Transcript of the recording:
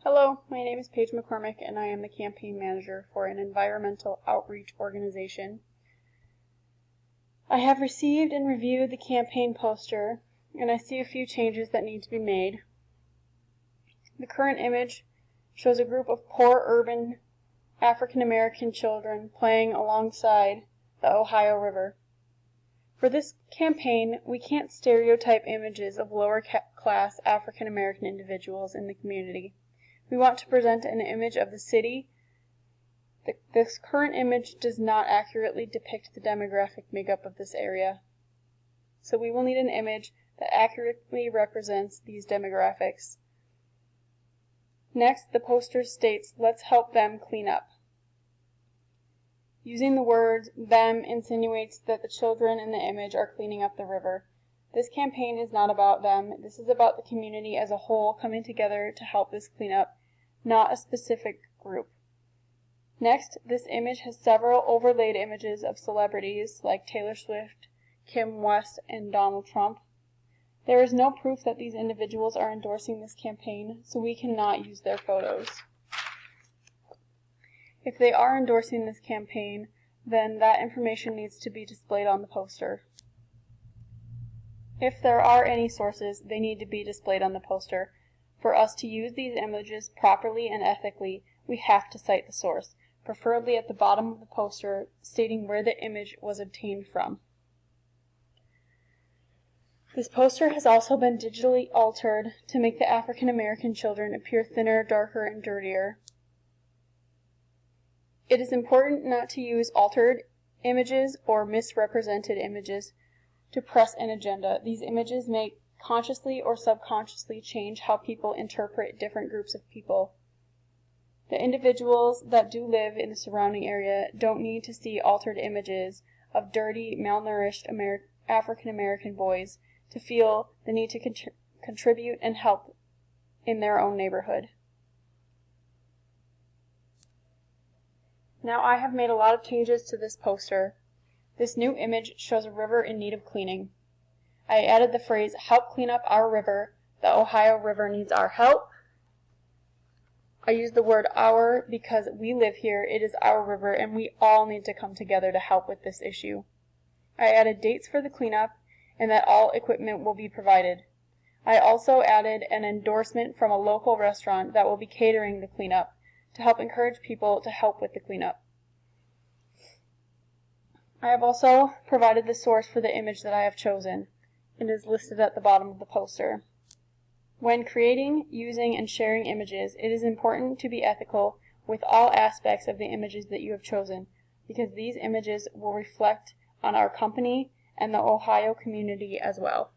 Hello, my name is Paige McCormick and I am the campaign manager for an environmental outreach organization. I have received and reviewed the campaign poster and I see a few changes that need to be made. The current image shows a group of poor urban African American children playing alongside the Ohio River. For this campaign, we can't stereotype images of lower class African American individuals in the community. We want to present an image of the city. This current image does not accurately depict the demographic makeup of this area. So we will need an image that accurately represents these demographics. Next, the poster states, "Let's help them clean up." Using the word "them" insinuates that the children in the image are cleaning up the river. This campaign is not about them. This is about the community as a whole coming together to help this cleanup, not a specific group. Next, this image has several overlaid images of celebrities like Taylor Swift, Kim West, and Donald Trump. There is no proof that these individuals are endorsing this campaign, so we cannot use their photos. If they are endorsing this campaign, then that information needs to be displayed on the poster. If there are any sources, they need to be displayed on the poster. For us to use these images properly and ethically, we have to cite the source, preferably at the bottom of the poster, stating where the image was obtained from. This poster has also been digitally altered to make the African American children appear thinner, darker, and dirtier. It is important not to use altered images or misrepresented images to press an agenda. These images may consciously or subconsciously change how people interpret different groups of people. The individuals that do live in the surrounding area don't need to see altered images of dirty, malnourished African American boys to feel the need to contribute and help in their own neighborhood. Now I have made a lot of changes to this poster. This new image shows a river in need of cleaning. I added the phrase, "Help clean up our river. The Ohio River needs our help." I used the word "our" because we live here, it is our river, and we all need to come together to help with this issue. I added dates for the cleanup and that all equipment will be provided. I also added an endorsement from a local restaurant that will be catering the cleanup to help encourage people to help with the cleanup. I have also provided the source for the image that I have chosen. It is listed at the bottom of the poster. When creating, using, and sharing images, it is important to be ethical with all aspects of the images that you have chosen, because these images will reflect on our company and the Ohio community as well.